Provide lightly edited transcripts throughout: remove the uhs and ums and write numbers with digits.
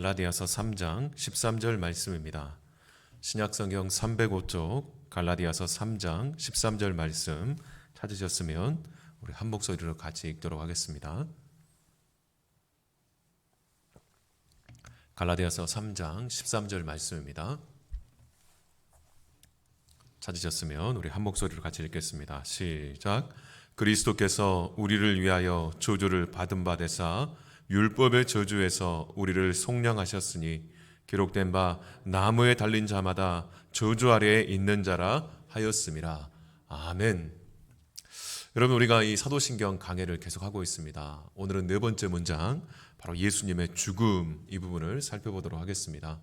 갈라디아서 3장 13절 말씀입니다. 신약성경 305쪽 갈라디아서 3장 13절 말씀 찾으셨으면 우리 한 목소리로 같이 읽도록 하겠습니다. 갈라디아서 3장 13절 말씀입니다. 찾으셨으면 우리 한 목소리로 같이 읽겠습니다. 시작. 그리스도께서 우리를 위하여 저주를 받은 바 되사 율법의 저주에서 우리를 속량하셨으니 기록된 바 나무에 달린 자마다 저주 아래에 있는 자라 하였음이라. 아멘. 여러분, 우리가 이 사도신경 강해를 계속하고 있습니다. 오늘은 네 번째 문장, 바로 예수님의 죽음, 이 부분을 살펴보도록 하겠습니다.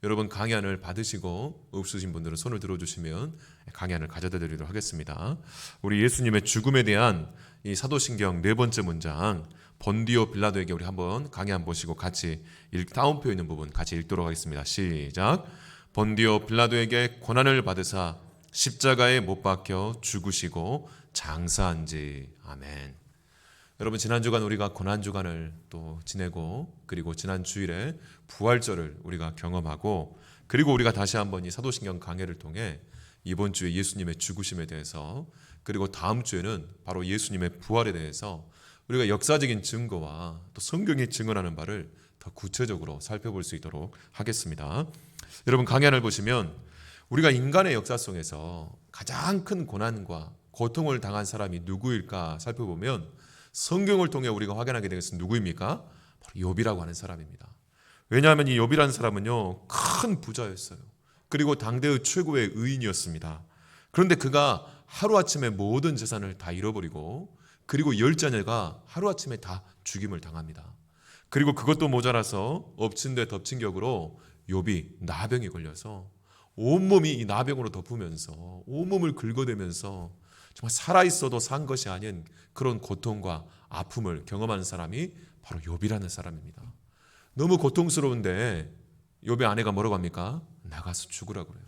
여러분, 강해안을 받으시고 없으신 분들은 손을 들어주시면 강해안을 가져다 드리도록 하겠습니다. 우리 예수님의 죽음에 대한 이 사도신경 네 번째 문장, 본디오 빌라도에게 우리 한번 강해안 보시고 같이 다운표 있는 부분 같이 읽도록 하겠습니다. 시작. 본디오 빌라도에게 고난을 받으사 십자가에 못 박혀 죽으시고 장사한지. 아멘. 여러분, 지난 주간 우리가 고난 주간을 또 지내고, 그리고 지난 주일에 부활절을 우리가 경험하고, 그리고 우리가 다시 한번 이 사도신경 강해를 통해 이번 주에 예수님의 죽으심에 대해서, 그리고 다음 주에는 바로 예수님의 부활에 대해서 우리가 역사적인 증거와 또 성경이 증언하는 바를 더 구체적으로 살펴볼 수 있도록 하겠습니다. 여러분, 강해안을 보시면 우리가 인간의 역사 속에서 가장 큰 고난과 고통을 당한 사람이 누구일까 살펴보면 성경을 통해 우리가 확인하게 된 것은 누구입니까? 바로 욥이라고 하는 사람입니다. 왜냐하면 이 욥이라는 사람은요, 큰 부자였어요. 그리고 당대의 최고의 의인이었습니다. 그런데 그가 하루아침에 모든 재산을 다 잃어버리고, 그리고 10자녀가 하루아침에 다 죽임을 당합니다. 그리고 그것도 모자라서 엎친 데 덮친 격으로 욥이 나병에 걸려서 온몸이 이 나병으로 덮으면서 온몸을 긁어대면서 정말 살아있어도 산 것이 아닌 그런 고통과 아픔을 경험하는 사람이 바로 욥이라는 사람입니다. 너무 고통스러운데 욥의 아내가 뭐라고 합니까? 나가서 죽으라고 그래요.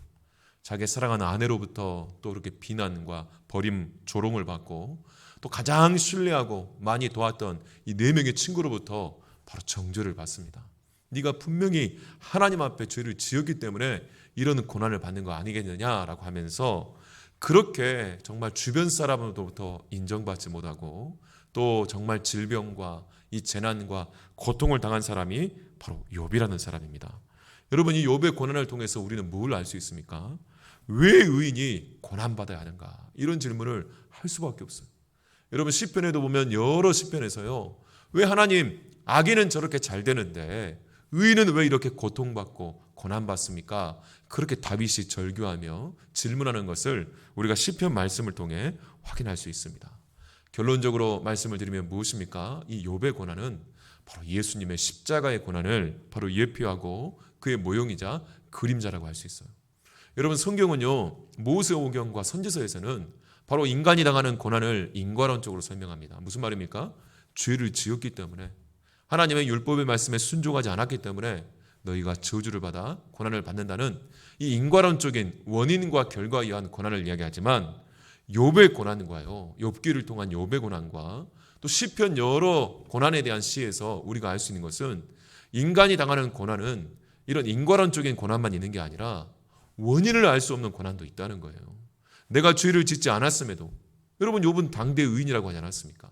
자기 사랑하는 아내로부터 또 이렇게 비난과 버림, 조롱을 받고, 또 가장 신뢰하고 많이 도왔던 이 4명의 친구로부터 바로 정죄를 받습니다. 네가 분명히 하나님 앞에 죄를 지었기 때문에 이런 고난을 받는 거 아니겠느냐라고 하면서, 그렇게 정말 주변 사람으로부터 인정받지 못하고 또 정말 질병과 이 재난과 고통을 당한 사람이 바로 욥이라는 사람입니다. 여러분, 이 욥의 고난을 통해서 우리는 뭘 알 수 있습니까? 왜 의인이 고난받아야 하는가? 이런 질문을 할 수밖에 없어요. 여러분, 시편에도 보면 여러 시편에서요, 왜 하나님 악인은 저렇게 잘 되는데 의인은 왜 이렇게 고통받고 고난받습니까? 그렇게 다윗이 절규하며 질문하는 것을 우리가 시편 말씀을 통해 확인할 수 있습니다. 결론적으로 말씀을 드리면 무엇입니까? 이 욥의 고난은 바로 예수님의 십자가의 고난을 바로 예표하고 그의 모형이자 그림자라고 할 수 있어요. 여러분, 성경은요, 모세오경과 선지서에서는 바로 인간이 당하는 고난을 인과론적으로 설명합니다. 무슨 말입니까? 죄를 지었기 때문에, 하나님의 율법의 말씀에 순종하지 않았기 때문에 너희가 저주를 받아 고난을 받는다는 이 인과론적인 원인과 결과에 의한 고난을 이야기하지만, 욥의 고난과요, 욥기를 통한 욥의 고난과 또 시편 여러 고난에 대한 시에서 우리가 알 수 있는 것은, 인간이 당하는 고난은 이런 인과론적인 고난만 있는 게 아니라 원인을 알 수 없는 고난도 있다는 거예요. 내가 죄를 짓지 않았음에도, 여러분, 욥은 당대 의인이라고 하지 않았습니까?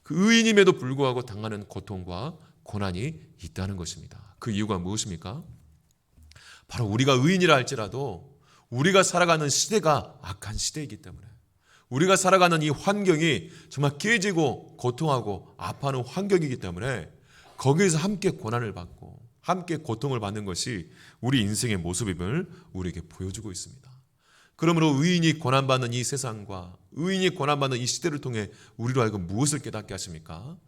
그 의인임에도 불구하고 당하는 고통과 고난이 있다는 것입니다. 그 이유가 무엇입니까? 바로 우리가 의인이라 할지라도 우리가 살아가는 시대가 악한 시대이기 때문에, 우리가 살아가는 이 환경이 정말 깨지고 고통하고 아파하는 환경이기 때문에 거기에서 함께 고난을 받고 함께 고통을 받는 것이 우리 인생의 모습임을 우리에게 보여주고 있습니다. 그러므로 의인이 고난받는 이 세상과 의인이 고난받는 이 시대를 통해 우리로 하여금 무엇을 깨닫게 하십니까?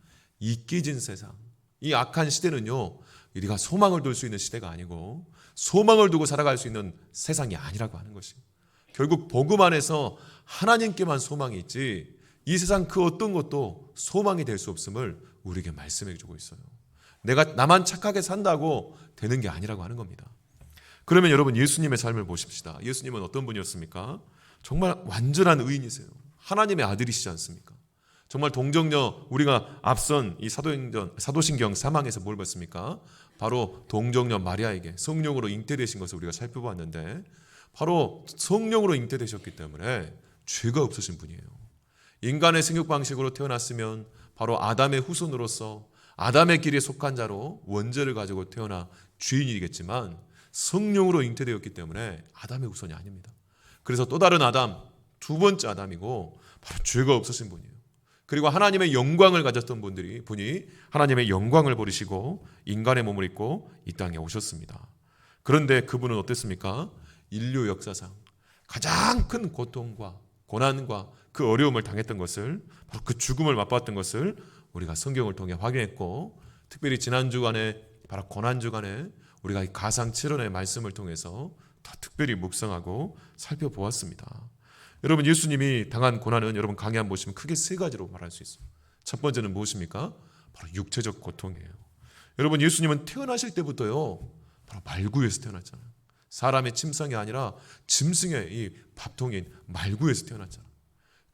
이 깨진 세상, 이 악한 시대는요, 우리가 소망을 둘 수 있는 시대가 아니고 소망을 두고 살아갈 수 있는 세상이 아니라고 하는 것입니다. 결국 복음 안에서 하나님께만 소망이 있지 이 세상 그 어떤 것도 소망이 될 수 없음을 우리에게 말씀해 주고 있어요. 내가 나만 착하게 산다고 되는 게 아니라고 하는 겁니다. 그러면 여러분, 예수님의 삶을 보십시다. 예수님은 어떤 분이었습니까? 정말 완전한 의인이세요. 하나님의 아들이시지 않습니까? 정말 동정녀, 우리가 앞선 이 사도신경 3항에서 뭘 봤습니까? 바로 동정녀 마리아에게 성령으로 잉태되신 것을 우리가 살펴봤는데, 바로 성령으로 잉태되셨기 때문에 죄가 없으신 분이에요. 인간의 생육 방식으로 태어났으면 바로 아담의 후손으로서 아담의 길에 속한 자로 원죄를 가지고 태어나 죄인이겠지만, 성령으로 잉태되었기 때문에 아담의 후손이 아닙니다. 그래서 또 다른 아담, 두 번째 아담이고 바로 죄가 없으신 분이에요. 그리고 하나님의 영광을 가졌던 분이 하나님의 영광을 버리시고 인간의 몸을 입고 이 땅에 오셨습니다. 그런데 그분은 어땠습니까? 인류 역사상 가장 큰 고통과 고난과 그 어려움을 당했던 것을, 바로 그 죽음을 맛봤던 것을 우리가 성경을 통해 확인했고, 특별히 지난 주간에, 바로 고난 주간에 우리가 이 가상 7원의 말씀을 통해서 더 특별히 묵상하고 살펴보았습니다. 여러분, 예수님이 당한 고난은 여러분 강의 한번 보시면 크게 세 가지로 말할 수 있어요. 첫 번째는 무엇입니까? 바로 육체적 고통이에요. 여러분, 예수님은 태어나실 때부터요, 바로 말구에서 태어났잖아요. 사람의 침상이 아니라 짐승의 이 밥통인 말구에서 태어났잖아요.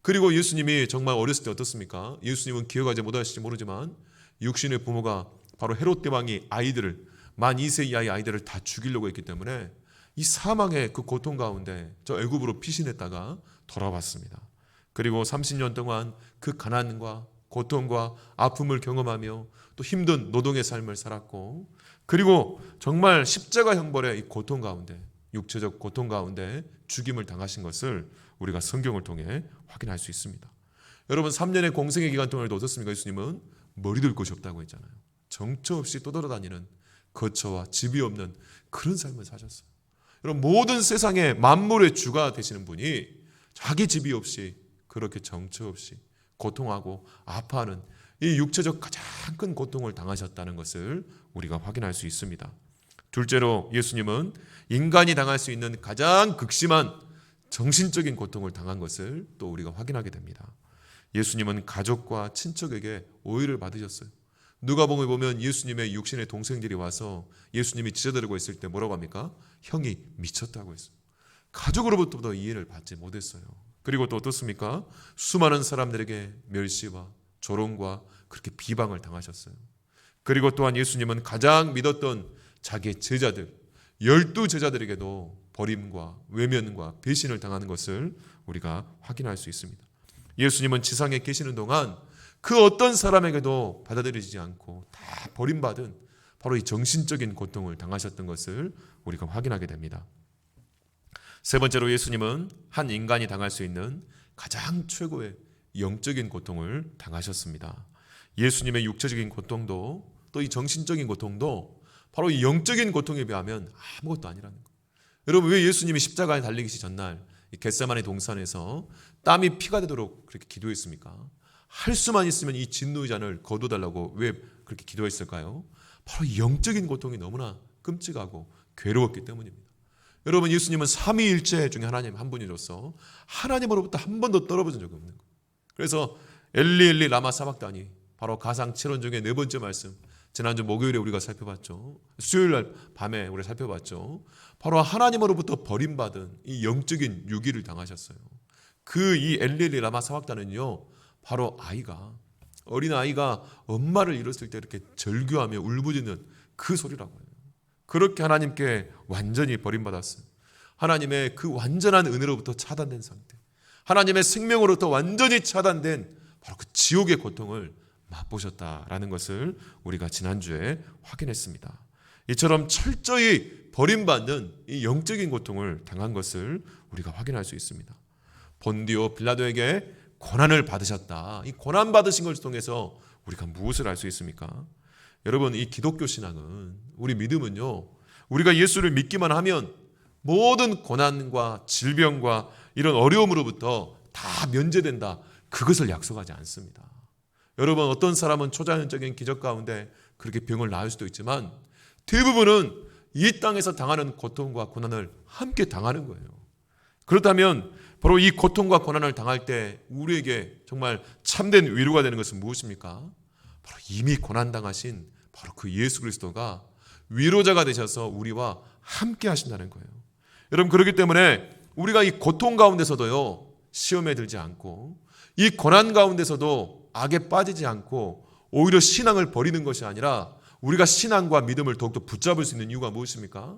그리고 예수님이 정말 어렸을 때 어떻습니까? 예수님은 기억하지 못하실지 모르지만 육신의 부모가 바로 헤롯 대왕이 아이들을, 만 2세 이하의 아이들을 다 죽이려고 했기 때문에 이 사망의 그 고통 가운데 저 애굽으로 피신했다가 돌아왔습니다. 그리고 30년 동안 그 가난과 고통과 아픔을 경험하며 또 힘든 노동의 삶을 살았고, 그리고 정말 십자가 형벌의 이 고통 가운데, 육체적 고통 가운데 죽임을 당하신 것을 우리가 성경을 통해 확인할 수 있습니다. 여러분, 3년의 공생의 기간 동안에도 어떻습니까? 예수님은 머리 둘 곳이 없다고 했잖아요. 정처 없이 떠돌아다니는 거처와 집이 없는 그런 삶을 사셨어요. 여러분, 모든 세상의 만물의 주가 되시는 분이 자기 집이 없이 그렇게 정처 없이 고통하고 아파하는 이 육체적 가장 큰 고통을 당하셨다는 것을 우리가 확인할 수 있습니다. 둘째로, 예수님은 인간이 당할 수 있는 가장 극심한 정신적인 고통을 당한 것을 또 우리가 확인하게 됩니다. 예수님은 가족과 친척에게 오해를 받으셨어요. 누가복음에 보면 예수님의 육신의 동생들이 와서 예수님이 찢어들고 있을 때 뭐라고 합니까? 형이 미쳤다고 했어요. 가족으로부터도 이해를 받지 못했어요. 그리고 또 어떻습니까? 수많은 사람들에게 멸시와 조롱과 그렇게 비방을 당하셨어요. 그리고 또한 예수님은 가장 믿었던 자기의 제자들, 12제자들에게도 버림과 외면과 배신을 당하는 것을 우리가 확인할 수 있습니다. 예수님은 지상에 계시는 동안 그 어떤 사람에게도 받아들이지 않고 다 버림받은 바로 이 정신적인 고통을 당하셨던 것을 우리가 확인하게 됩니다. 세 번째로, 예수님은 한 인간이 당할 수 있는 가장 최고의 영적인 고통을 당하셨습니다. 예수님의 육체적인 고통도 또 이 정신적인 고통도 바로 이 영적인 고통에 비하면 아무것도 아니라는 거예요. 여러분, 왜 예수님이 십자가에 달리기 전날 이 겟세마네 동산에서 땀이 피가 되도록 그렇게 기도했습니까? 할 수만 있으면 이 진노의 잔을 거둬달라고 왜 그렇게 기도했을까요? 바로 영적인 고통이 너무나 끔찍하고 괴로웠기 때문입니다. 여러분, 예수님은 삼위일체 중에 하나님 한 분이로서 하나님으로부터 한 번도 떨어진 적이 없는 거예요. 그래서 엘리 엘리 라마 사박다니, 바로 가상 7원 중에 네 번째 말씀, 지난주 목요일에 우리가 살펴봤죠. 수요일날 밤에 우리가 살펴봤죠. 바로 하나님으로부터 버림받은 이 영적인 유기를 당하셨어요. 그 이 엘리 엘리 라마 사박다는요, 바로 어린 아이가 엄마를 잃었을 때 이렇게 절규하며 울부짖는 그 소리라고 해요. 그렇게 하나님께 완전히 버림받았어요. 하나님의 그 완전한 은혜로부터 차단된 상태, 하나님의 생명으로부터 완전히 차단된 바로 그 지옥의 고통을 맛보셨다라는 것을 우리가 지난주에 확인했습니다. 이처럼 철저히 버림받는 이 영적인 고통을 당한 것을 우리가 확인할 수 있습니다. 본디오 빌라도에게 고난을 받으셨다. 이 고난 받으신 것을 통해서 우리가 무엇을 알 수 있습니까? 여러분, 이 기독교 신앙은, 우리 믿음은요, 우리가 예수를 믿기만 하면 모든 고난과 질병과 이런 어려움으로부터 다 면제된다, 그것을 약속하지 않습니다. 여러분, 어떤 사람은 초자연적인 기적 가운데 그렇게 병을 나을 수도 있지만 대부분은 이 땅에서 당하는 고통과 고난을 함께 당하는 거예요. 그렇다면 바로 이 고통과 고난을 당할 때 우리에게 정말 참된 위로가 되는 것은 무엇입니까? 바로 이미 고난당하신 바로 그 예수 그리스도가 위로자가 되셔서 우리와 함께 하신다는 거예요. 여러분, 그렇기 때문에 우리가 이 고통 가운데서도요, 시험에 들지 않고 이 고난 가운데서도 악에 빠지지 않고 오히려 신앙을 버리는 것이 아니라 우리가 신앙과 믿음을 더욱더 붙잡을 수 있는 이유가 무엇입니까?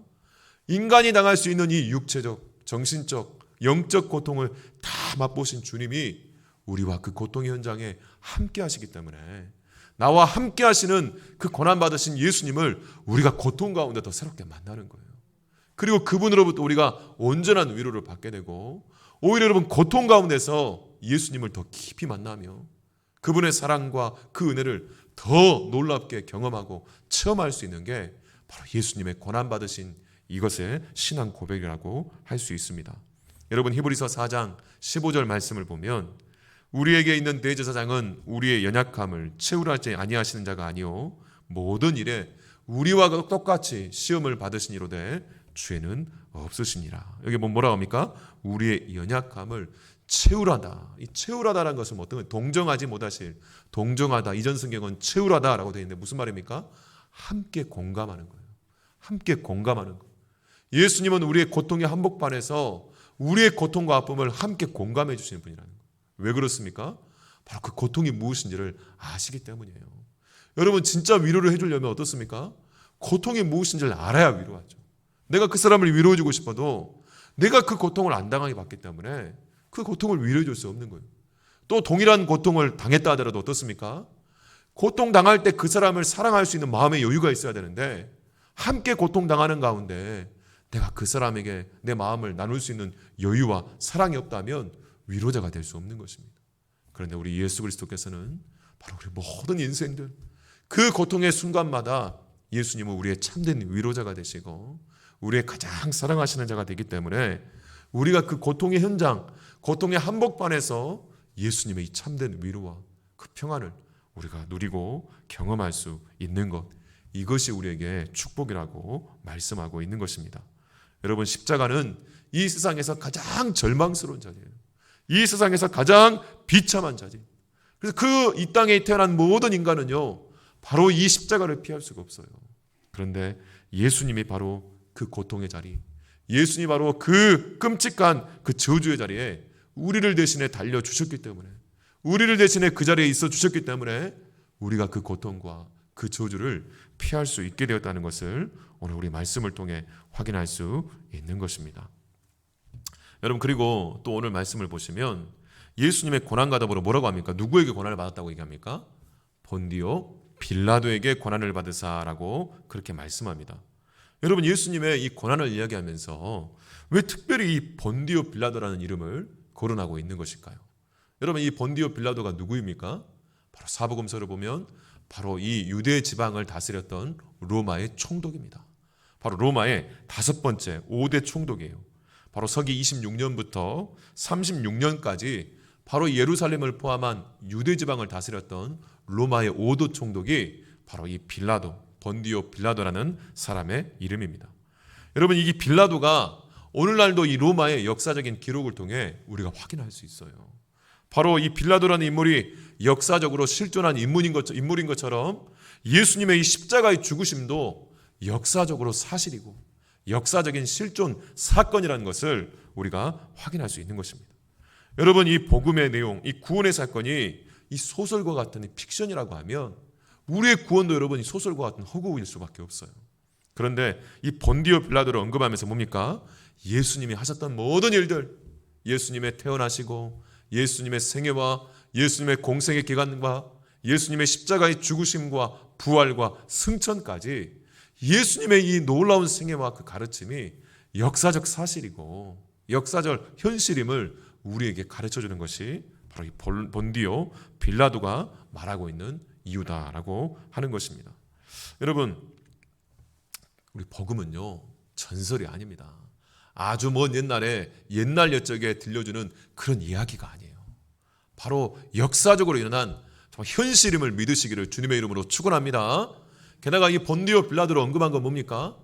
인간이 당할 수 있는 이 육체적, 정신적, 영적 고통을 다 맛보신 주님이 우리와 그 고통의 현장에 함께 하시기 때문에 나와 함께 하시는 그 고난받으신 예수님을 우리가 고통 가운데 더 새롭게 만나는 거예요. 그리고 그분으로부터 우리가 온전한 위로를 받게 되고 오히려 여러분 고통 가운데서 예수님을 더 깊이 만나며 그분의 사랑과 그 은혜를 더 놀랍게 경험하고 체험할 수 있는 게 바로 예수님의 고난받으신 이것의 신앙 고백이라고 할 수 있습니다. 여러분 히브리서 4장 15절 말씀을 보면 우리에게 있는 대제사장은 우리의 연약함을 채우려 하지 아니하시는 자가 아니요 모든 일에 우리와 똑같이 시험을 받으시니로되 죄는 없으시니라. 여기 뭐라고 합니까? 우리의 연약함을 채우라다. 이 채우라다라는 것은 어떤 거예요? 동정하지 못하실, 동정하다. 이전 성경은 채우라다라고 되어 있는데 무슨 말입니까? 함께 공감하는 거예요. 함께 공감하는 거예요. 예수님은 우리의 고통의 한복판에서 우리의 고통과 아픔을 함께 공감해 주시는 분이라는 거예요. 왜 그렇습니까? 바로 그 고통이 무엇인지를 아시기 때문이에요. 여러분 진짜 위로를 해주려면 어떻습니까? 고통이 무엇인지를 알아야 위로하죠. 내가 그 사람을 위로해 주고 싶어도 내가 그 고통을 안 당하게 받기 때문에 그 고통을 위로해 줄 수 없는 거예요. 또 동일한 고통을 당했다 하더라도 어떻습니까? 고통 당할 때 그 사람을 사랑할 수 있는 마음의 여유가 있어야 되는데 함께 고통 당하는 가운데 내가 그 사람에게 내 마음을 나눌 수 있는 여유와 사랑이 없다면 위로자가 될 수 없는 것입니다. 그런데 우리 예수 그리스도께서는 바로 우리 모든 인생들 그 고통의 순간마다 예수님은 우리의 참된 위로자가 되시고 우리의 가장 사랑하시는 자가 되기 때문에 우리가 그 고통의 현장, 고통의 한복판에서 예수님의 이 참된 위로와 그 평안을 우리가 누리고 경험할 수 있는 것, 이것이 우리에게 축복이라고 말씀하고 있는 것입니다. 여러분 십자가는 이 세상에서 가장 절망스러운 자리예요. 이 세상에서 가장 비참한 자리. 그래서 그 이 땅에 태어난 모든 인간은요 바로 이 십자가를 피할 수가 없어요. 그런데 예수님이 바로 그 고통의 자리, 예수님이 바로 그 끔찍한 그 저주의 자리에 우리를 대신에 달려주셨기 때문에 우리를 대신에 그 자리에 있어 주셨기 때문에 우리가 그 고통과 그 저주를 피할 수 있게 되었다는 것을 오늘 우리 말씀을 통해 확인할 수 있는 것입니다. 여러분 그리고 또 오늘 말씀을 보시면 예수님의 고난과 더불어 뭐라고 합니까? 누구에게 고난을 받았다고 얘기합니까? 본디오 빌라도에게 고난을 받으사라고 그렇게 말씀합니다. 여러분 예수님의 이 고난을 이야기하면서 왜 특별히 이 본디오 빌라도라는 이름을 거론하고 있는 것일까요? 여러분 이 본디오 빌라도가 누구입니까? 바로 사복음서를 보면 바로 이 유대 지방을 다스렸던 로마의 총독입니다. 바로 로마의 5번째 5대 총독이에요. 바로 서기 26년부터 36년까지 바로 예루살렘을 포함한 유대 지방을 다스렸던 로마의 5도 총독이 바로 이 빌라도, 본디오 빌라도라는 사람의 이름입니다. 여러분 이 빌라도가 오늘날도 이 로마의 역사적인 기록을 통해 우리가 확인할 수 있어요. 바로 이 빌라도라는 인물이 역사적으로 실존한 인물인 것처럼 예수님의 이 십자가의 죽으심도 역사적으로 사실이고 역사적인 실존 사건이라는 것을 우리가 확인할 수 있는 것입니다. 여러분 이 복음의 내용, 이 구원의 사건이 이 소설과 같은 이 픽션이라고 하면 우리의 구원도 여러분 이 소설과 같은 허구일 수밖에 없어요. 그런데 이 본디오 빌라도를 언급하면서 뭡니까? 예수님이 하셨던 모든 일들, 예수님의 태어나시고 예수님의 생애와 예수님의 공생의 기간과 예수님의 십자가의 죽으심과 부활과 승천까지 예수님의 이 놀라운 생애와 그 가르침이 역사적 사실이고 역사적 현실임을 우리에게 가르쳐주는 것이 바로 이 본디오 빌라도가 말하고 있는 이유다라고 하는 것입니다. 여러분 우리 복음은요 전설이 아닙니다. 아주 먼 옛날에 옛날 옛적에 들려주는 그런 이야기가 아니에요. 바로 역사적으로 일어난 현실임을 믿으시기를 주님의 이름으로 축원합니다. 게다가 이 본디오 빌라도를 언급한 건 뭡니까?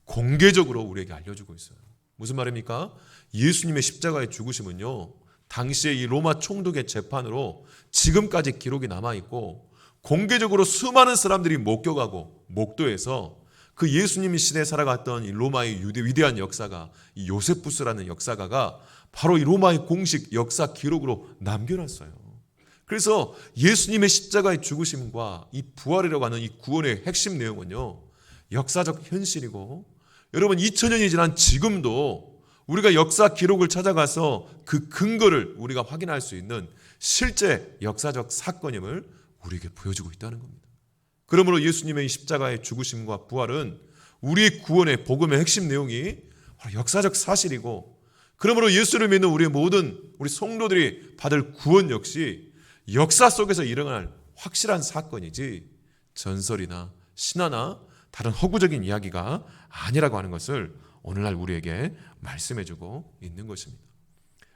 공개적으로 우리에게 알려주고 있어요. 무슨 말입니까? 예수님의 십자가의 죽으심은요 당시에 이 로마 총독의 재판으로 지금까지 기록이 남아있고 공개적으로 수많은 사람들이 목격하고 목도해서 그 예수님이 시대에 살아갔던 이 로마의 위대한 역사가 이 요세푸스라는 역사가가 바로 이 로마의 공식 역사 기록으로 남겨놨어요. 그래서 예수님의 십자가의 죽으심과 이 부활이라고 하는 이 구원의 핵심 내용은요, 역사적 현실이고, 여러분 2000년이 지난 지금도 우리가 역사 기록을 찾아가서 그 근거를 우리가 확인할 수 있는 실제 역사적 사건임을 우리에게 보여주고 있다는 겁니다. 그러므로 예수님의 이 십자가의 죽으심과 부활은 우리의 구원의 복음의 핵심 내용이 바로 역사적 사실이고, 그러므로 예수를 믿는 우리 모든 우리 성도들이 받을 구원 역시 역사 속에서 일어날 확실한 사건이지 전설이나 신화나 다른 허구적인 이야기가 아니라고 하는 것을 오늘날 우리에게 말씀해주고 있는 것입니다.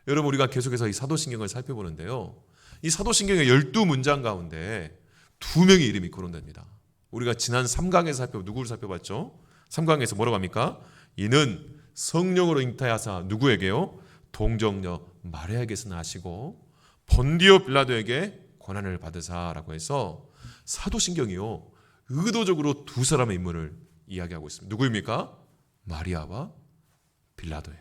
여러분, 우리가 계속해서 이 사도신경을 살펴보는데요, 이 사도신경의 12문장 가운데 2명의 이름이 거론됩니다. 우리가 지난 3강에서 누구를 살펴봤죠? 3강에서 뭐라고 합니까? 이는 성령으로 잉타하사 누구에게요? 동정녀 마리아에게서 나시고 본디오 빌라도에게 권한을 받으사라고 해서 사도신경이요, 의도적으로 두 사람의 인물을 이야기하고 있습니다. 누구입니까? 마리아와 빌라도예요.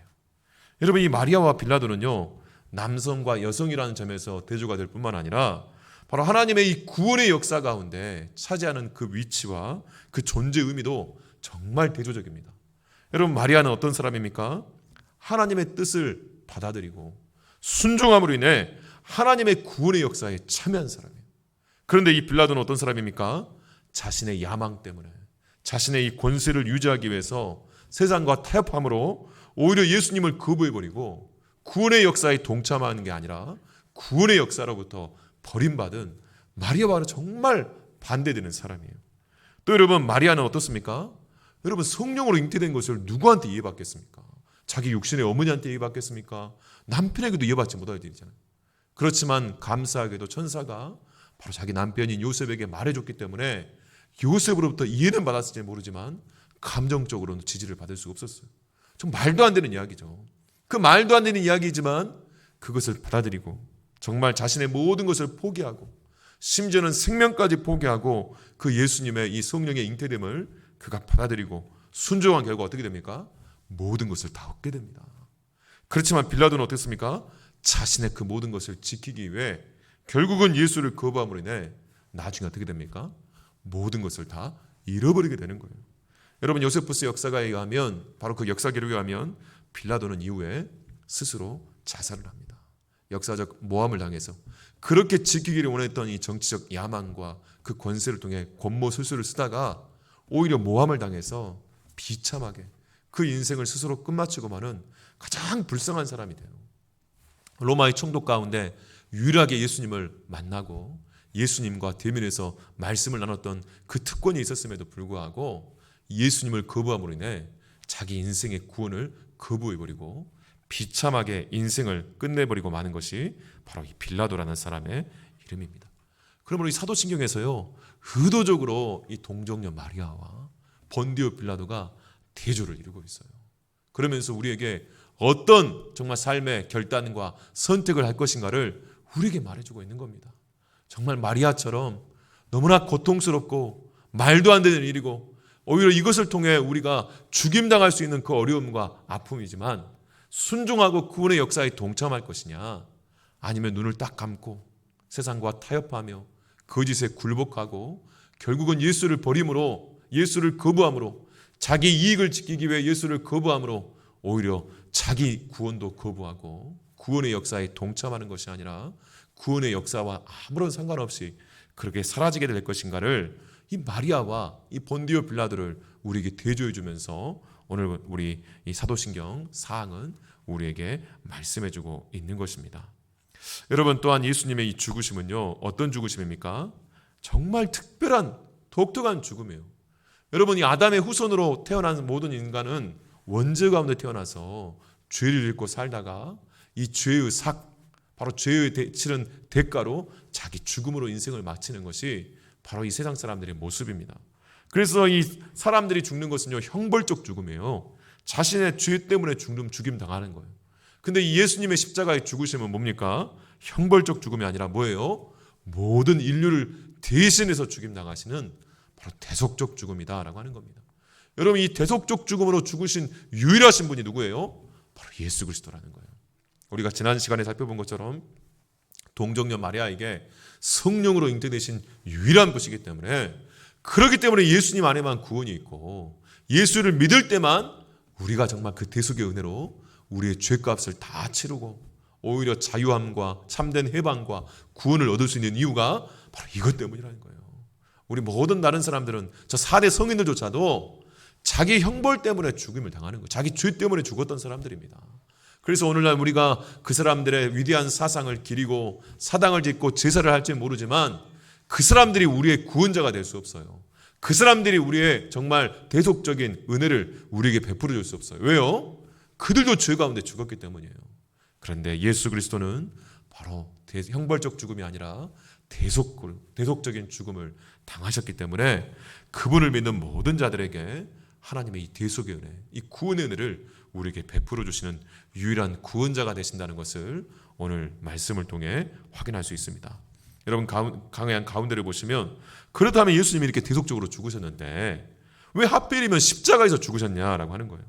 여러분, 이 마리아와 빌라도는요, 남성과 여성이라는 점에서 대조가 될 뿐만 아니라 바로 하나님의 이 구원의 역사 가운데 차지하는 그 위치와 그 존재 의미도 정말 대조적입니다. 여러분, 마리아는 어떤 사람입니까? 하나님의 뜻을 받아들이고 순종함으로 인해 하나님의 구원의 역사에 참여한 사람이에요. 그런데 이 빌라도는 어떤 사람입니까? 자신의 야망 때문에, 자신의 이 권세를 유지하기 위해서 세상과 타협함으로 오히려 예수님을 거부해버리고 구원의 역사에 동참하는 게 아니라 구원의 역사로부터 버림받은 마리아와는 정말 반대되는 사람이에요. 또 여러분, 마리아는 어떻습니까? 여러분, 성령으로 잉태된 것을 누구한테 이해받겠습니까? 자기 육신의 어머니한테 이해받겠습니까? 남편에게도 이해받지 못할 일이잖아요. 그렇지만 감사하게도 천사가 바로 자기 남편인 요셉에게 말해줬기 때문에 요셉으로부터 이해는 받았을지 모르지만 감정적으로는 지지를 받을 수가 없었어요. 좀 말도 안 되는 이야기죠. 그 말도 안 되는 이야기지만 그것을 받아들이고 정말 자신의 모든 것을 포기하고 심지어는 생명까지 포기하고 그 예수님의 이 성령의 잉태됨을 그가 받아들이고 순종한 결과 어떻게 됩니까? 모든 것을 다 얻게 됩니다. 그렇지만 빌라도는 어땠습니까? 자신의 그 모든 것을 지키기 위해 결국은 예수를 거부함으로 인해 나중에 어떻게 됩니까? 모든 것을 다 잃어버리게 되는 거예요. 여러분, 요세푸스 역사가에 의하면, 바로 그 역사 기록에 의하면 빌라도는 이후에 스스로 자살을 합니다. 역사적 모함을 당해서 그렇게 지키기를 원했던 이 정치적 야망과 그 권세를 통해 권모술수를 쓰다가 오히려 모함을 당해서 비참하게 그 인생을 스스로 끝마치고 마는 가장 불쌍한 사람이 돼요. 로마의 총독 가운데 유일하게 예수님을 만나고 예수님과 대면해서 말씀을 나눴던 그 특권이 있었음에도 불구하고 예수님을 거부함으로 인해 자기 인생의 구원을 거부해버리고 비참하게 인생을 끝내버리고 마는 것이 바로 이 빌라도라는 사람의 이름입니다. 그러므로 이 사도신경에서요, 의도적으로 이 동정녀 마리아와 본디오 빌라도가 대조를 이루고 있어요. 그러면서 우리에게 어떤 정말 삶의 결단과 선택을 할 것인가를 우리에게 말해주고 있는 겁니다. 정말 마리아처럼 너무나 고통스럽고 말도 안 되는 일이고 오히려 이것을 통해 우리가 죽임당할 수 있는 그 어려움과 아픔이지만 순종하고 구원의 역사에 동참할 것이냐, 아니면 눈을 딱 감고 세상과 타협하며 거짓에 굴복하고 결국은 예수를 버림으로, 예수를 거부함으로, 자기 이익을 지키기 위해 예수를 거부함으로 오히려 자기 구원도 거부하고 구원의 역사에 동참하는 것이 아니라 구원의 역사와 아무런 상관없이 그렇게 사라지게 될 것인가를 이 마리아와 이 본디오 빌라도를 우리에게 대조해 주면서 오늘 우리 이 사도신경 사항은 우리에게 말씀해 주고 있는 것입니다. 여러분, 또한 예수님의 이 죽으심은요, 어떤 죽으심입니까? 정말 특별한 독특한 죽음이에요. 여러분, 이 아담의 후손으로 태어난 모든 인간은 원죄 가운데 태어나서 죄를 짓고 살다가 이 죄의 바로 죄의 치른 대가로 자기 죽음으로 인생을 마치는 것이 바로 이 세상 사람들의 모습입니다. 그래서 이 사람들이 죽는 것은요, 형벌적 죽음이에요. 자신의 죄 때문에 죽임 당하는 거예요. 근데 이 예수님의 십자가의 죽으심은 뭡니까? 형벌적 죽음이 아니라 뭐예요? 모든 인류를 대신해서 죽임 당하시는 바로 대속적 죽음이다라고 하는 겁니다. 여러분, 이 대속적 죽음으로 죽으신 유일하신 분이 누구예요? 바로 예수 그리스도라는 거예요. 우리가 지난 시간에 살펴본 것처럼 동정녀 마리아에게 성령으로 잉태되신 유일한 분이기 때문에, 그렇기 때문에 예수님 안에만 구원이 있고, 예수를 믿을 때만 우리가 정말 그 대속의 은혜로 우리의 죄값을 다 치르고 오히려 자유함과 참된 해방과 구원을 얻을 수 있는 이유가 바로 이것 때문이라는 거예요. 우리 모든 다른 사람들은, 저 4대 성인들조차도 자기 형벌 때문에 죽임을 당하는 거예요. 자기 죄 때문에 죽었던 사람들입니다. 그래서 오늘날 우리가 그 사람들의 위대한 사상을 기리고 사당을 짓고 제사를 할지 모르지만 그 사람들이 우리의 구원자가 될 수 없어요. 그 사람들이 우리의 정말 대속적인 은혜를 우리에게 베풀어 줄 수 없어요. 왜요? 그들도 죄 가운데 죽었기 때문이에요. 그런데 예수 그리스도는 바로 형벌적 죽음이 아니라 대속적인 죽음을 당하셨기 때문에 그분을 믿는 모든 자들에게 하나님의 이 대속의 은혜, 이 구원의 은혜를 우리에게 베풀어 주시는 유일한 구원자가 되신다는 것을 오늘 말씀을 통해 확인할 수 있습니다. 여러분, 강해한 가운데를 보시면, 그렇다면 예수님이 이렇게 대속적으로 죽으셨는데 왜 하필이면 십자가에서 죽으셨냐라고 하는 거예요.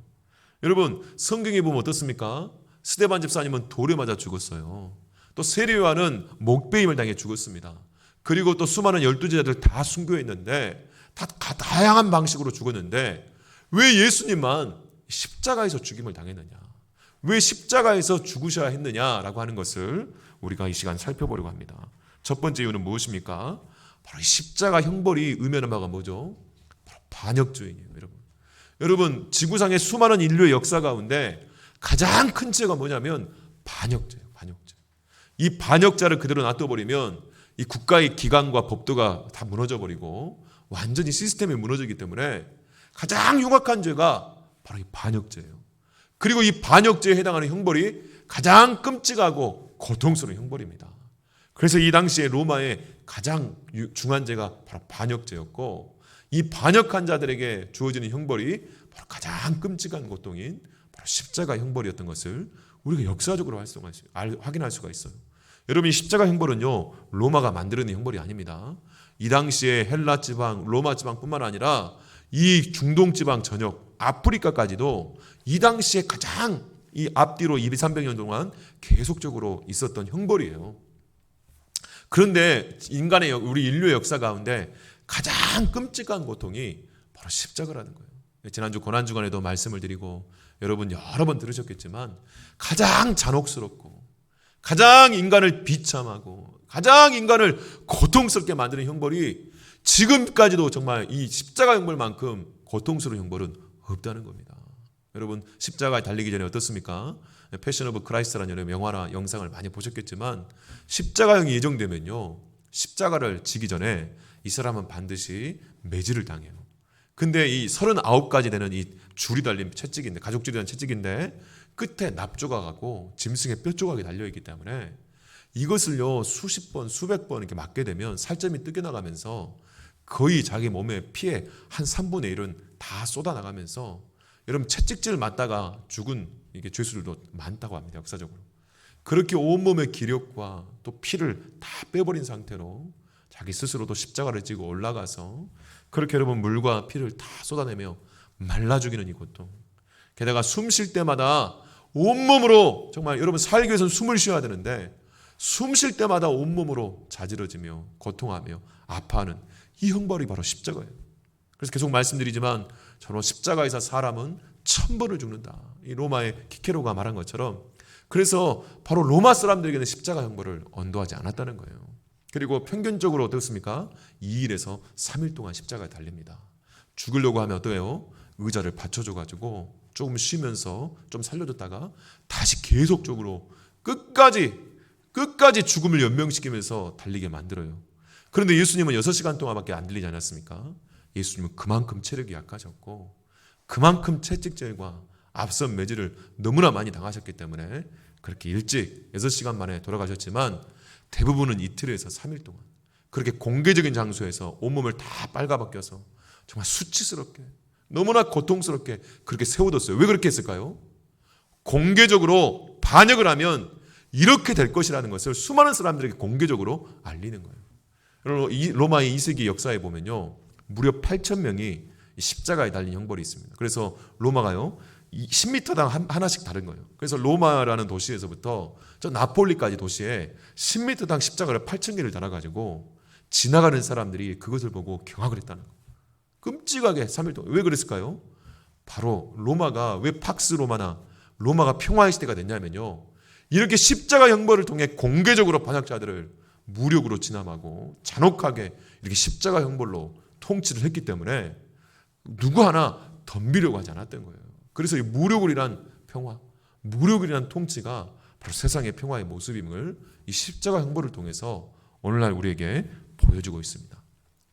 여러분, 성경에 보면 어떻습니까? 스데반 집사님은 돌에 맞아 죽었어요. 또 세례 요한은 목베임을 당해 죽었습니다. 그리고 또 수많은 12제자들 다 순교했는데 다 다양한 방식으로 죽었는데 왜 예수님만 십자가에서 죽임을 당했느냐, 왜 십자가에서 죽으셔야 했느냐라고 하는 것을 우리가 이 시간 살펴보려고 합니다. 첫 번째 이유는 무엇입니까? 바로 십자가 형벌이 의미하는 바가 뭐죠? 바로 반역죄이에요. 여러분, 지구상의 수많은 인류의 역사 가운데 가장 큰 죄가 뭐냐면 반역죄예요. 반역죄. 이 반역자를 그대로 놔둬버리면 이 국가의 기관과 법도가 다 무너져버리고 완전히 시스템이 무너지기 때문에 가장 흉악한 죄가 바로 이 반역죄예요. 그리고 이 반역죄에 해당하는 형벌이 가장 끔찍하고 고통스러운 형벌입니다. 그래서 이 당시에 로마의 가장 중한 죄가 바로 반역죄였고, 이 반역한 자들에게 주어지는 형벌이 바로 가장 끔찍한 고통인 바로 십자가 형벌이었던 것을 우리가 역사적으로 확인할 수가 있어요. 여러분, 이 십자가 형벌은요, 로마가 만들어낸 형벌이 아닙니다. 이 당시에 헬라 지방, 로마 지방뿐만 아니라 이 중동 지방 전역, 아프리카까지도 이 당시에 가장 이 앞뒤로 200-300년 동안 계속적으로 있었던 형벌이에요. 그런데 우리 인류의 역사 가운데 가장 끔찍한 고통이 바로 십자가라는 거예요. 지난주 고난주간에도 말씀을 드리고 여러분 여러 번 들으셨겠지만, 가장 잔혹스럽고 가장 인간을 비참하고 가장 인간을 고통스럽게 만드는 형벌이 지금까지도 정말 이 십자가 형벌만큼 고통스러운 형벌은 없다는 겁니다. 여러분, 십자가에 달리기 전에 어떻습니까? 패션 오브 크라이스트라는 영화나 영상을 많이 보셨겠지만, 십자가형이 예정되면요, 십자가를 지기 전에 이 사람은 반드시 매질을 당해요. 근데 이 39가지 되는 이 줄이 달린 채찍인데, 가죽줄이 달린 채찍인데 끝에 납조각하고 짐승의 뼈조각이 달려있기 때문에 이것을요 수십 번 수백 번 이렇게 맞게 되면 살점이 뜯겨나가면서 거의 자기 몸의 피의 한 3분의 1은 다 쏟아나가면서, 여러분, 채찍질 맞다가 죽은 이게 죄수들도 많다고 합니다. 역사적으로. 그렇게 온몸의 기력과 또 피를 다 빼버린 상태로 자기 스스로도 십자가를 지고 올라가서 그렇게 여러분 물과 피를 다 쏟아내며 말라 죽이는 이 고통. 게다가 숨 쉴 때마다 온몸으로, 정말 여러분 살기 위해서는 숨을 쉬어야 되는데 숨 쉴 때마다 온몸으로 자지러지며 고통하며 아파하는 이 형벌이 바로 십자가예요. 그래서 계속 말씀드리지만 저는 십자가에서 사람은 1000번을 죽는다. 이 로마의 키케로가 말한 것처럼, 그래서 바로 로마 사람들에게는 십자가 형벌을 언도하지 않았다는 거예요. 그리고 평균적으로 어떻습니까? 2일에서 3일 동안 십자가에 달립니다. 죽으려고 하면 어때요? 의자를 받쳐줘가지고 조금 쉬면서 좀 살려줬다가 다시 계속적으로 끝까지 죽음을 연명시키면서 달리게 만들어요. 그런데 예수님은 6시간 동안밖에 안 들리지 않았습니까? 예수님은 그만큼 체력이 약하셨고 그만큼 채찍질과 앞선 매질을 너무나 많이 당하셨기 때문에 그렇게 일찍 6시간 만에 돌아가셨지만, 대부분은 이틀에서 3일 동안 그렇게 공개적인 장소에서 온몸을 다 빨가벗겨서 정말 수치스럽게 너무나 고통스럽게 그렇게 세워뒀어요. 왜 그렇게 했을까요? 공개적으로 반역을 하면 이렇게 될 것이라는 것을 수많은 사람들에게 공개적으로 알리는 거예요. 여러분, 로마의 2세기 역사에 보면요, 무려 8,000명이 십자가에 달린 형벌이 있습니다. 그래서 로마가요, 10m당 하나씩 다른 거예요. 그래서 로마라는 도시에서부터 저 나폴리까지 도시에 10m당 십자가를 8,000개를 달아가지고 지나가는 사람들이 그것을 보고 경악을 했다는 거예요. 끔찍하게 3일 동안. 왜 그랬을까요? 바로 로마가 왜 팍스 로마나 로마가 평화의 시대가 됐냐면요, 이렇게 십자가 형벌을 통해 공개적으로 반역자들을 무력으로 진압하고 잔혹하게 이렇게 십자가 형벌로 통치를 했기 때문에 누구 하나 덤비려고 하지 않았던 거예요. 그래서 이 무력을 위한 평화, 무력을 위한 통치가 바로 세상의 평화의 모습임을 이 십자가 형벌을 통해서 오늘날 우리에게 보여주고 있습니다.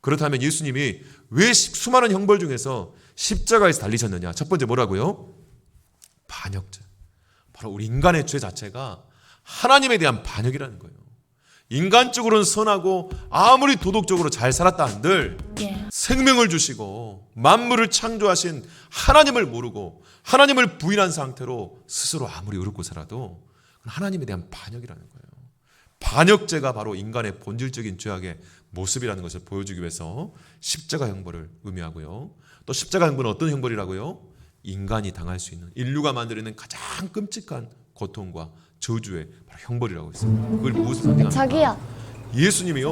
그렇다면 예수님이 왜 수많은 형벌 중에서 십자가에서 달리셨느냐? 첫 번째 뭐라고요? 반역죄. 바로 우리 인간의 죄 자체가 하나님에 대한 반역이라는 거예요. 인간적으로는 선하고 아무리 도덕적으로 잘 살았다 한들 생명을 주시고 만물을 창조하신 하나님을 모르고 하나님을 부인한 상태로 스스로 아무리 의롭고 살아도 하나님에 대한 반역이라는 거예요. 반역죄가 바로 인간의 본질적인 죄악의 모습이라는 것을 보여주기 위해서 십자가 형벌을 의미하고요. 또 십자가 형벌은 어떤 형벌이라고요? 인간이 당할 수 있는, 인류가 만들어낸 가장 끔찍한 고통과 저주의 바로 형벌이라고 했습니다. 그걸 무엇을 상징합니까? 자기야, 예수님이요,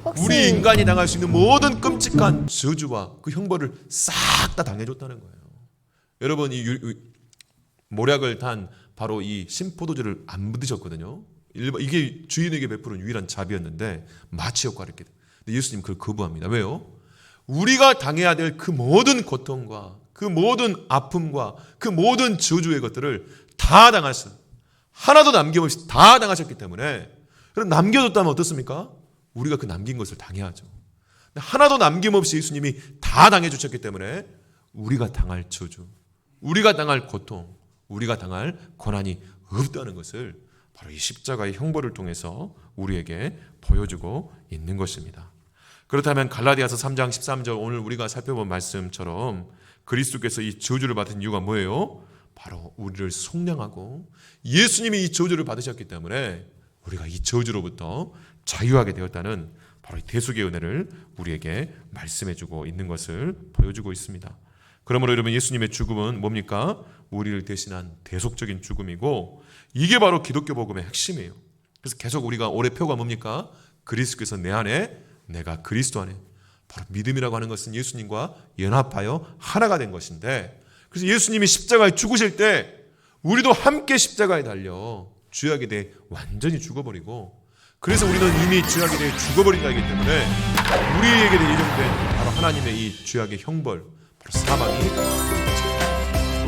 혹시 우리 인간이 당할 수 있는 모든 끔찍한 저주와 그 형벌을 싹 다 당해줬다는 거예요. 여러분, 이 모략을 탄 바로 이 신포도주를 안 드셨거든요. 이게 주인에게 베푸는 유일한 자비였는데 마취 효과를 했거든요. 근데 예수님 그걸 거부합니다. 왜요? 우리가 당해야 될 그 모든 고통과 그 모든 아픔과 그 모든 저주의 것들을 다 당하셨어요. 하나도 남김없이 다 당하셨기 때문에, 그럼 남겨줬다면 어떻습니까? 우리가 그 남긴 것을 당해야죠. 하나도 남김없이 예수님이 다 당해주셨기 때문에 우리가 당할 저주, 우리가 당할 고통, 우리가 당할 고난이 없다는 것을 바로 이 십자가의 형벌을 통해서 우리에게 보여주고 있는 것입니다. 그렇다면 갈라디아서 3장 13절 오늘 우리가 살펴본 말씀처럼 그리스도께서 이 저주를 받은 이유가 뭐예요? 바로 우리를 속량하고 예수님이 이 저주를 받으셨기 때문에 우리가 이 저주로부터 자유하게 되었다는 바로 이 대속의 은혜를 우리에게 말씀해주고 있는 것을 보여주고 있습니다. 그러므로 여러분, 예수님의 죽음은 뭡니까? 우리를 대신한 대속적인 죽음이고, 이게 바로 기독교 복음의 핵심이에요. 그래서 계속 우리가 올해 표가 뭡니까? 그리스도께서 내 안에, 내가 그리스도 안에. 바로 믿음이라고 하는 것은 예수님과 연합하여 하나가 된 것인데, 그래서 예수님이 십자가에 죽으실 때 우리도 함께 십자가에 달려 죄악에 대해 완전히 죽어버리고, 그래서 우리는 이미 죄악에 대해 죽어버린 자이기 때문에 우리에게 예정된 바로 하나님의 이 죄악의 형벌, 바로 사망이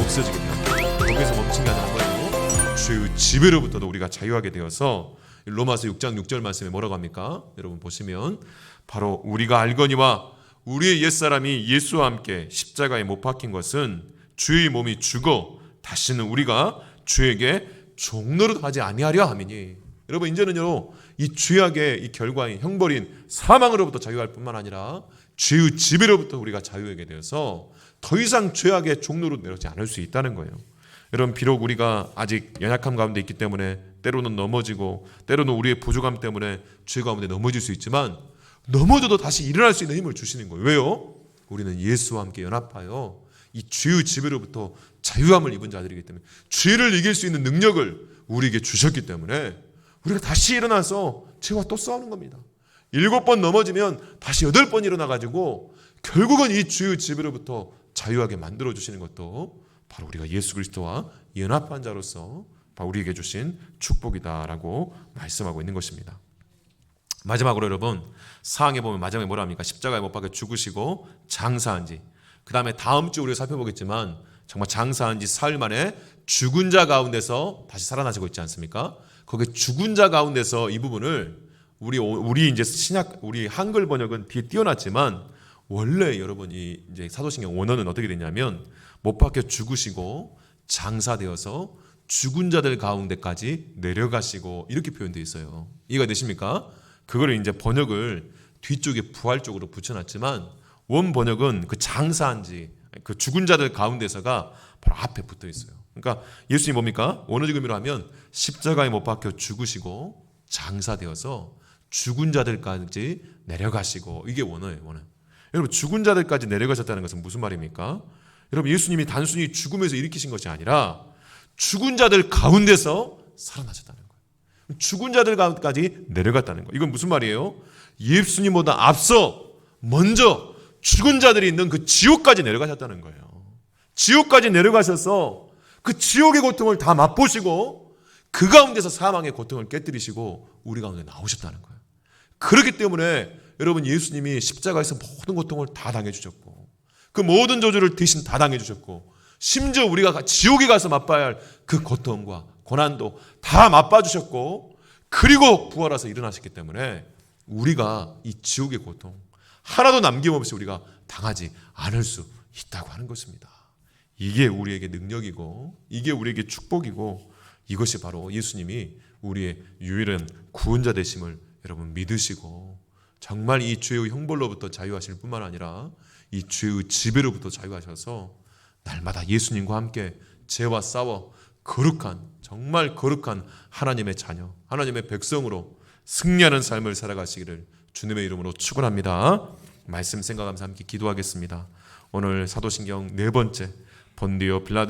없어지게 됩니다. 거기서 멈춘 게 아니라 뭐예요? 죄의 지배로부터도 우리가 자유하게 되어서 로마서 6장 6절 말씀에 뭐라고 합니까? 여러분 보시면 바로 우리가 알거니와 우리의 옛사람이 예수와 함께 십자가에 못 박힌 것은 죄의 몸이 죽어 다시는 우리가 죄에게 종노릇 하지 아니하려 함이니. 여러분, 이제는요, 이 죄악의 이 결과인 형벌인 사망으로부터 자유할 뿐만 아니라 죄의 지배로부터 우리가 자유하게 되어서 더 이상 죄악의 종노릇 내려지 않을 수 있다는 거예요. 여러분, 비록 우리가 아직 연약함 가운데 있기 때문에 때로는 넘어지고 때로는 우리의 부족함 때문에 죄 가운데 넘어질 수 있지만, 넘어져도 다시 일어날 수 있는 힘을 주시는 거예요. 왜요? 우리는 예수와 함께 연합하여 이 죄의 지배로부터 자유함을 입은 자들이기 때문에, 죄를 이길 수 있는 능력을 우리에게 주셨기 때문에 우리가 다시 일어나서 죄와 또 싸우는 겁니다. 7번 넘어지면 다시 8번 일어나가지고 결국은 이 죄의 지배로부터 자유하게 만들어주시는 것도 바로 우리가 예수 그리스도와 연합한 자로서 바로 우리에게 주신 축복이다라고 말씀하고 있는 것입니다. 마지막으로 여러분, 사항에 보면 마지막에 뭐라 합니까? 십자가에 못 박혀 죽으시고 장사한 지, 그 다음에 다음 주 우리가 살펴보겠지만 정말 장사한 지 사흘 만에 죽은 자 가운데서 다시 살아나시고 있지 않습니까? 거기 죽은 자 가운데서 이 부분을 우리 이제 신약, 우리 한글 번역은 뒤에 띄워놨지만 원래 여러분이 이제 사도신경 원어는 어떻게 되냐면 못 박혀 죽으시고 장사되어서 죽은 자들 가운데까지 내려가시고 이렇게 표현되어 있어요. 이해가 되십니까? 그거를 이제 번역을 뒤쪽에 부활 쪽으로 붙여놨지만 원 번역은 그 장사한 지, 그 죽은 자들 가운데서가 바로 앞에 붙어 있어요. 그러니까 예수님이 뭡니까? 원어적 의미로 하면 십자가에 못 박혀 죽으시고 장사되어서 죽은 자들까지 내려가시고, 이게 원어예요. 원어. 여러분, 죽은 자들까지 내려가셨다는 것은 무슨 말입니까? 여러분, 예수님이 단순히 죽음에서 일으키신 것이 아니라 죽은 자들 가운데서 살아나셨다는 거예요. 죽은 자들 가운데까지 내려갔다는 거예요. 이건 무슨 말이에요? 예수님보다 앞서 먼저 죽은 자들이 있는 그 지옥까지 내려가셨다는 거예요. 지옥까지 내려가셔서 그 지옥의 고통을 다 맛보시고 그 가운데서 사망의 고통을 깨뜨리시고 우리 가운데 나오셨다는 거예요. 그렇기 때문에 여러분, 예수님이 십자가에서 모든 고통을 다 당해주셨고 그 모든 저주를 대신 다 당해주셨고 심지어 우리가 지옥에 가서 맛봐야 할 그 고통과 고난도 다 맛봐주셨고 그리고 부활해서 일어나셨기 때문에 우리가 이 지옥의 고통 하나도 남김없이 우리가 당하지 않을 수 있다고 하는 것입니다. 이게 우리에게 능력이고 이게 우리에게 축복이고 이것이 바로 예수님이 우리의 유일한 구원자 되심을 여러분 믿으시고 정말 이 죄의 형벌로부터 자유하실 뿐만 아니라 이 죄의 지배로부터 자유하셔서 날마다 예수님과 함께 죄와 싸워 정말 거룩한 하나님의 자녀, 하나님의 백성으로 승리하는 삶을 살아가시기를 주님의 이름으로 축원합니다. 말씀 생각하면서 함께 기도하겠습니다. 오늘 사도신경 4번째 본디오 빌라도